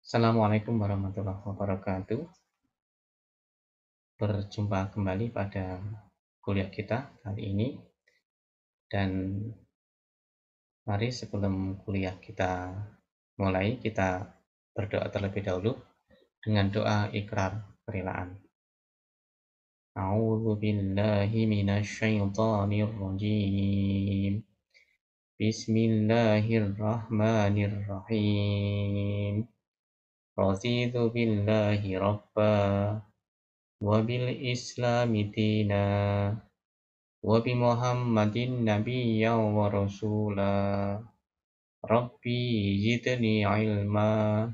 Assalamualaikum warahmatullahi wabarakatuh. Berjumpa kembali pada kuliah kita kali ini. Dan mari sebelum kuliah kita mulai, kita berdoa terlebih dahulu dengan doa ikrar kerelaan. A'udzu billahi minasy syaithanir rajim. Bismillahirrahmanirrahim. Raditu billahi rabba wa bil islami dina wa bi Muhammadin nabiyyan wa rasula. Rabbi zidni ilma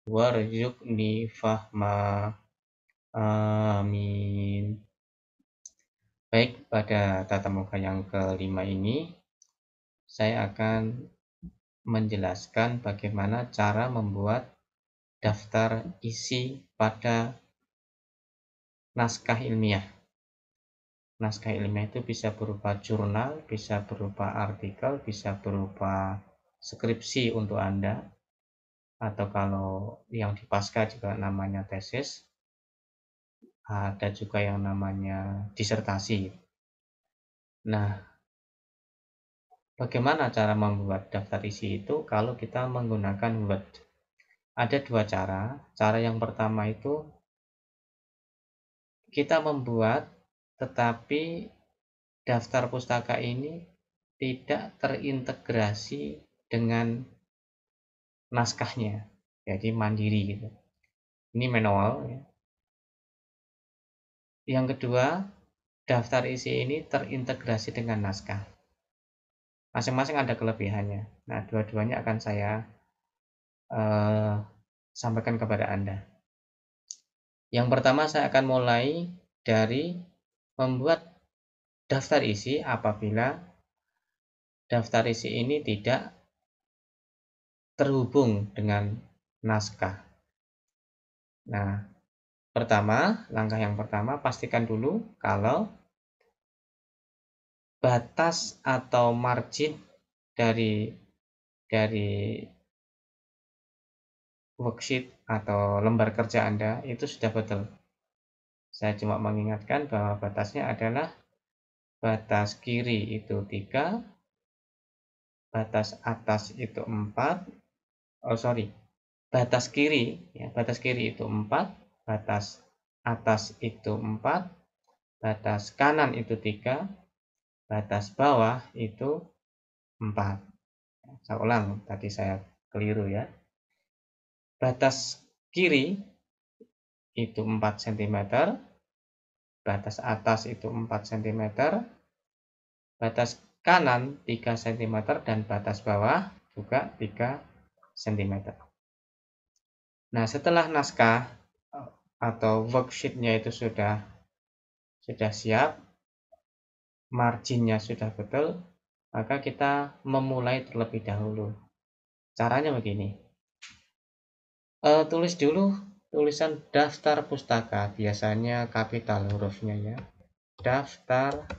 warzuqni fahma. Amin. Baik, pada tatap muka yang kelima ini saya akan menjelaskan bagaimana cara membuat daftar isi pada naskah ilmiah. Naskah ilmiah itu bisa berupa jurnal, bisa berupa artikel, bisa berupa skripsi untuk Anda, atau kalau yang di pasca juga namanya tesis, ada juga yang namanya disertasi. Nah, bagaimana cara membuat daftar isi itu kalau kita menggunakan Word? Ada dua cara. Cara yang pertama itu kita membuat, tetapi daftar pustaka ini tidak terintegrasi dengan naskahnya, jadi mandiri gitu. Ini manual ya. Yang kedua, daftar isi ini terintegrasi dengan naskah. Masing-masing ada kelebihannya. Nah, dua-duanya akan saya sampaikan kepada Anda. Yang pertama, saya akan mulai dari membuat daftar isi apabila daftar isi ini tidak terhubung dengan naskah. Nah, langkah yang pertama, pastikan dulu kalau batas atau margin dari worksheet atau lembar kerja Anda itu sudah betul. Saya cuma mengingatkan bahwa batasnya adalah batas kiri itu 3, batas atas itu 4, batas kiri itu 4, batas atas itu 4, batas kanan itu 3, batas bawah itu 4. Saya ulang, tadi saya keliru ya. Batas kiri itu 4 cm, batas atas itu 4 cm, batas kanan 3 cm, dan batas bawah juga 3 cm. Nah, setelah naskah atau worksheet-nya itu sudah siap, marginnya sudah betul, maka kita memulai terlebih dahulu. Caranya begini. Tulis dulu tulisan daftar pustaka, biasanya kapital hurufnya ya. Daftar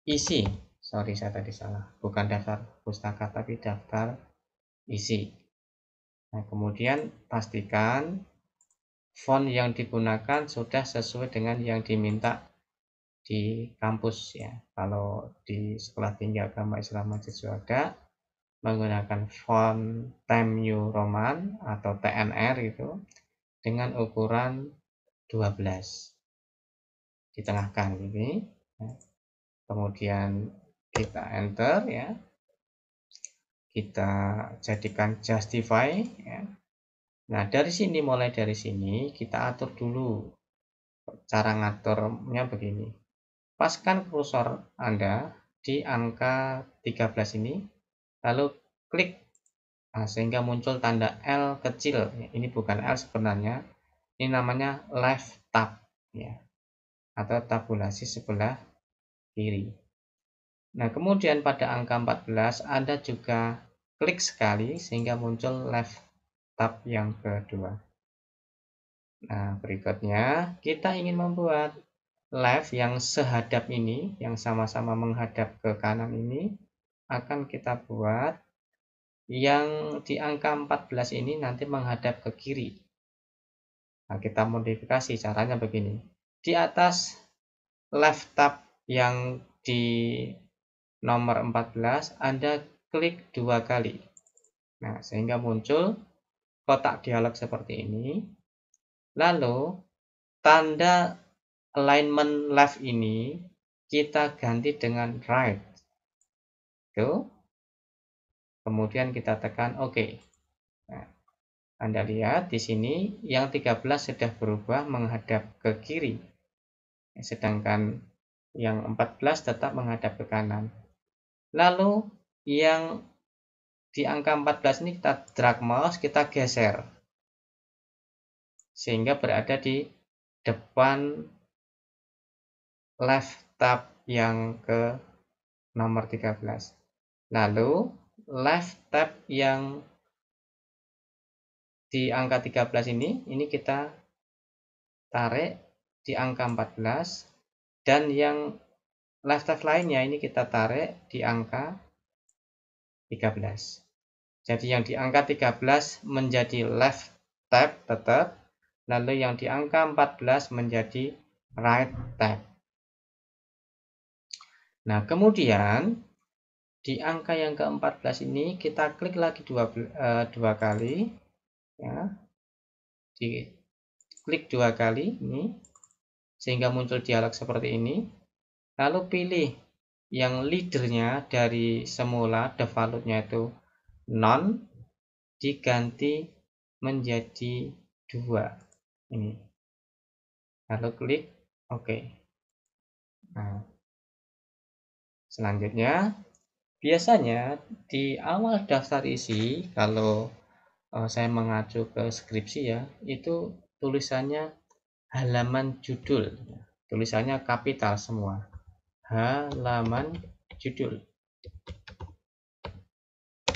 isi. Sorry, saya tadi salah. Bukan daftar pustaka, tapi daftar isi. Nah, kemudian pastikan font yang digunakan sudah sesuai dengan yang diminta di kampus ya. Kalau di Sekolah Tinggi Agama Islam Masjid Syuhada menggunakan font Times New Roman atau TNR itu dengan ukuran 12. Ditengahkan ini. Kemudian kita enter ya. Kita jadikan justify ya. Nah, mulai dari sini kita atur dulu. Cara ngaturnya begini. Paskan kursor Anda di angka 13 ini, lalu klik sehingga muncul tanda L kecil. Ini bukan L sebenarnya, ini namanya left tab ya, atau tabulasi sebelah kiri. Nah, kemudian pada angka 14 Anda juga klik sekali sehingga muncul left tab yang kedua. Nah, berikutnya kita ingin membuat left yang sehadap ini, yang sama-sama menghadap ke kanan ini, akan kita buat yang di angka 14 ini nanti menghadap ke kiri. Nah, kita modifikasi caranya begini. Di atas left tab yang di nomor 14, Anda klik 2 kali. Nah, sehingga muncul kotak dialog seperti ini. Lalu, tanda alignment left ini kita ganti dengan right. Tuh. Kemudian kita tekan OK. Nah, Anda lihat di sini yang 13 sudah berubah menghadap ke kiri. Sedangkan yang 14 tetap menghadap ke kanan. Lalu yang di angka 14 ini kita drag mouse, kita geser. Sehingga berada di depan left tab yang ke nomor 13. Lalu left tab yang di angka 13 ini kita tarik di angka 14 dan yang left tab lainnya ini kita tarik di angka 13. Jadi yang di angka 13 menjadi left tab tetap, lalu yang di angka 14 menjadi right tab. Nah, kemudian di angka yang ke-14 ini kita klik lagi dua kali, ya. Klik 2 kali ini sehingga muncul dialog seperti ini. Lalu pilih yang leadernya dari semula defaultnya itu none, diganti menjadi 2 ini. Lalu klik OK. Nah, selanjutnya biasanya di awal daftar isi, kalau saya mengacu ke skripsi ya, itu tulisannya halaman judul. Tulisannya kapital semua. Halaman judul.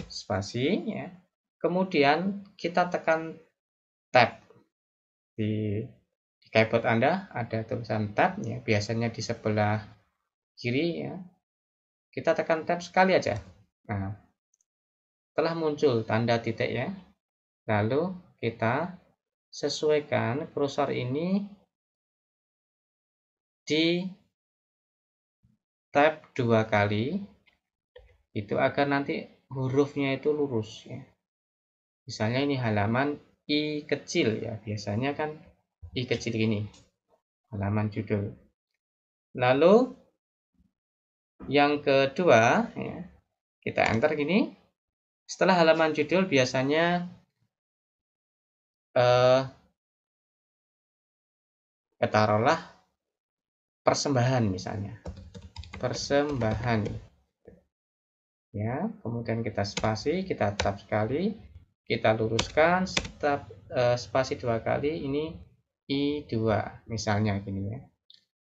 Spasi ya. Kemudian kita tekan tab. Di keyboard Anda ada tulisan tab ya, biasanya di sebelah kiri ya. Kita tekan tab sekali aja. Nah, telah muncul tanda titik ya. Lalu kita sesuaikan kursor ini di tab 2 kali itu agar nanti hurufnya itu lurus ya. Misalnya ini halaman I kecil ya, biasanya kan I kecil gini. Halaman judul. Lalu yang kedua ya, kita enter gini. Setelah halaman judul biasanya taruhlah persembahan misalnya. Persembahan. Ya, kemudian kita spasi, kita tab sekali, kita luruskan, spasi 2 kali, ini I2 misalnya gini ya.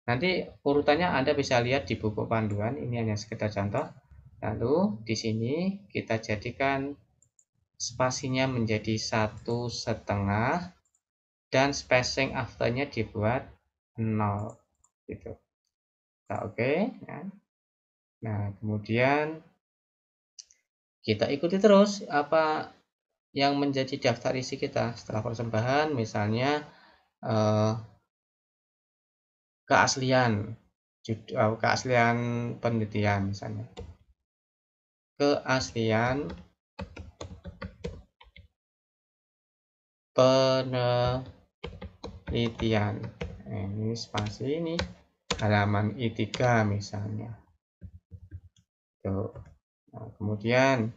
Nanti urutannya Anda bisa lihat di buku panduan, ini hanya sekedar contoh. Lalu di sini kita jadikan spasinya menjadi 1,5 dan spacing afternya dibuat 0 gitu. Nah, oke ya. Nah, kemudian kita ikuti terus apa yang menjadi daftar isi kita setelah persembahan, misalnya keaslian penelitian misalnya. Keaslian penelitian. Nah, ini spasi ini halaman I3 misalnya. Tuh. Nah, kemudian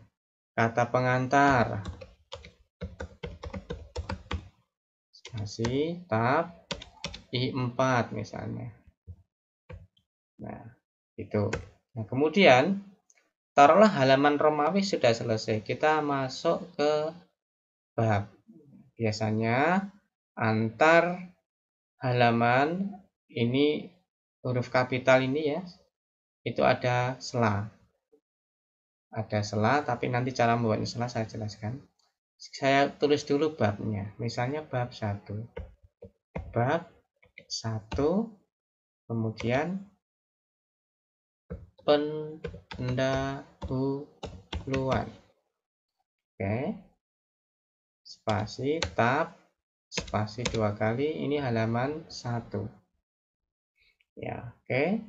kata pengantar. Spasi tab I4 misalnya. Nah, itu. Nah, kemudian taruhlah halaman Romawi sudah selesai. Kita masuk ke bab. Biasanya antar halaman ini huruf kapital ini ya, itu ada sela. Ada sela, tapi nanti cara membuatnya sela saya jelaskan. Saya tulis dulu babnya. Misalnya bab 1. Bab 1, kemudian pendahuluan. Oke, spasi tab spasi 2 kali, ini halaman 1 ya. Oke,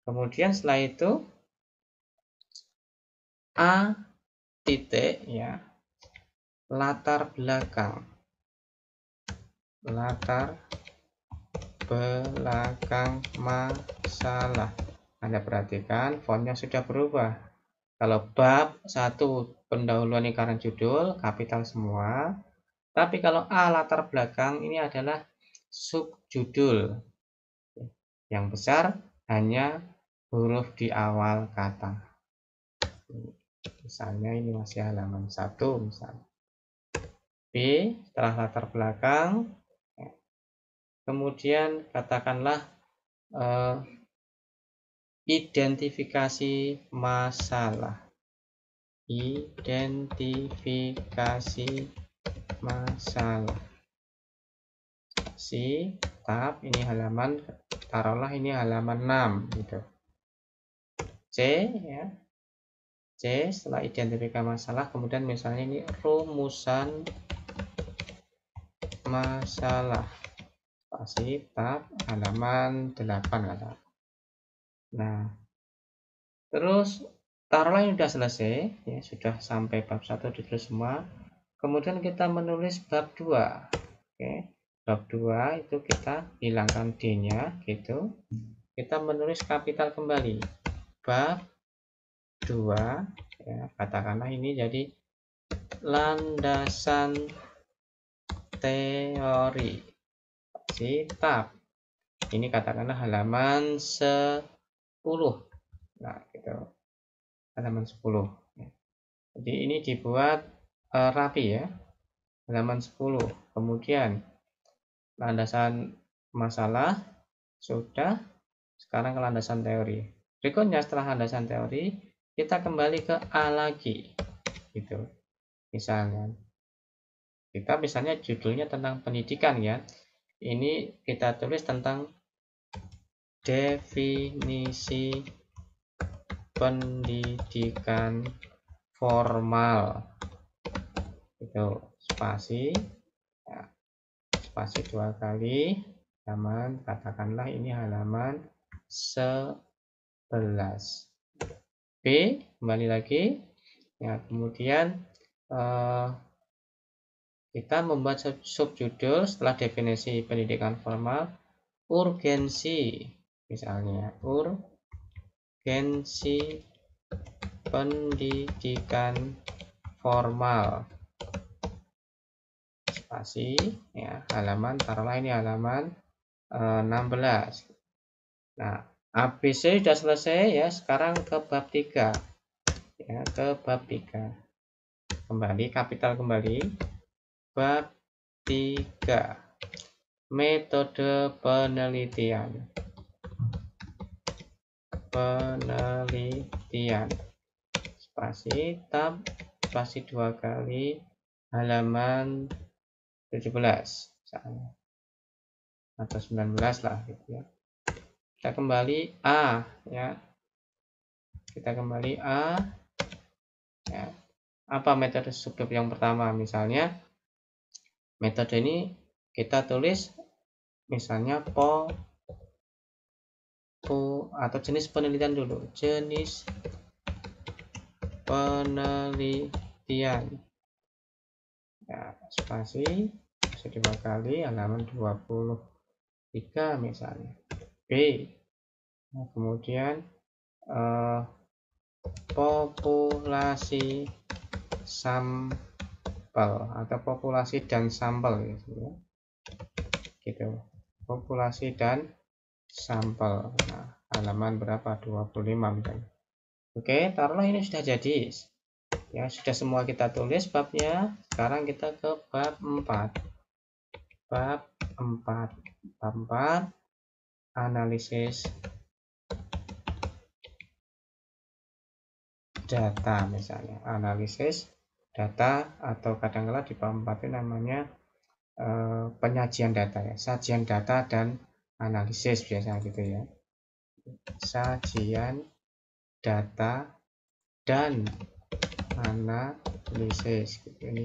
kemudian setelah itu A titik ya, latar belakang masalah. Anda perhatikan fontnya sudah berubah. Kalau bab 1 pendahuluan lingkaran judul kapital semua, tapi kalau A latar belakang ini adalah subjudul. Yang besar hanya huruf di awal kata. Misalnya ini masih halaman 1 misalnya. B setelah latar belakang, kemudian katakanlah identifikasi masalah. Si tab ini halaman, taruhlah ini halaman 6 gitu. C ya, C setelah identifikasi masalah, kemudian misalnya ini rumusan masalah, spasi tab halaman 8 kata. Nah, terus taruhlah ini sudah selesai ya, sudah sampai bab 1 ditulis semua. Kemudian kita menulis bab 2. Oke, bab 2 itu kita hilangkan D-nya gitu. Kita menulis kapital kembali. Bab 2 ya, katakanlah ini jadi landasan teori. Tab. Ini katakanlah halaman 10. Nah, gitu. Halaman 10. Jadi ini dibuat rapi ya. Halaman 10. Kemudian landasan masalah sudah, sekarang ke landasan teori. Berikutnya setelah landasan teori, kita kembali ke A lagi. Gitu. Misalnya judulnya tentang pendidikan ya. Ini kita tulis tentang definisi pendidikan formal. Itu spasi ya, spasi 2 kali, halaman, katakanlah ini halaman 11. B kembali lagi ya, kemudian kita membuat subjudul setelah definisi pendidikan formal, urgensi, misalnya urgensi pendidikan formal, spasi ya, halaman, taruhlah ini halaman 16. Nah, ABC sudah selesai ya, sekarang ke bab 3 ya, ke bab 3 kembali, kapital kembali, bab 3 metode penelitian, spasi tab spasi 2 kali, halaman 17 misalnya, atau 19 lah gitu ya. Kita kembali A ya, kita kembali A ya. Apa metode subbab yang pertama? Misalnya metode ini kita tulis misalnya atau jenis penelitian dulu, jenis penelitian ya, spasi 2 kali, halaman 23 misalnya. B nah, kemudian populasi sampel atau populasi dan sampel gitu ya. Gitu. Populasi dan sampel. Nah, halaman berapa? 25 misalnya. Oke, taruhlah ini sudah jadi. Ya, sudah semua kita tulis babnya. Sekarang kita ke bab 4. Bab 4 analisis data misalnya. Analisis data, atau kadang-kala di bab 4 itu namanya penyajian data ya. Sajian data dan analisis biasanya gitu ya. Sajian data dan analisis. tulis seperti ini.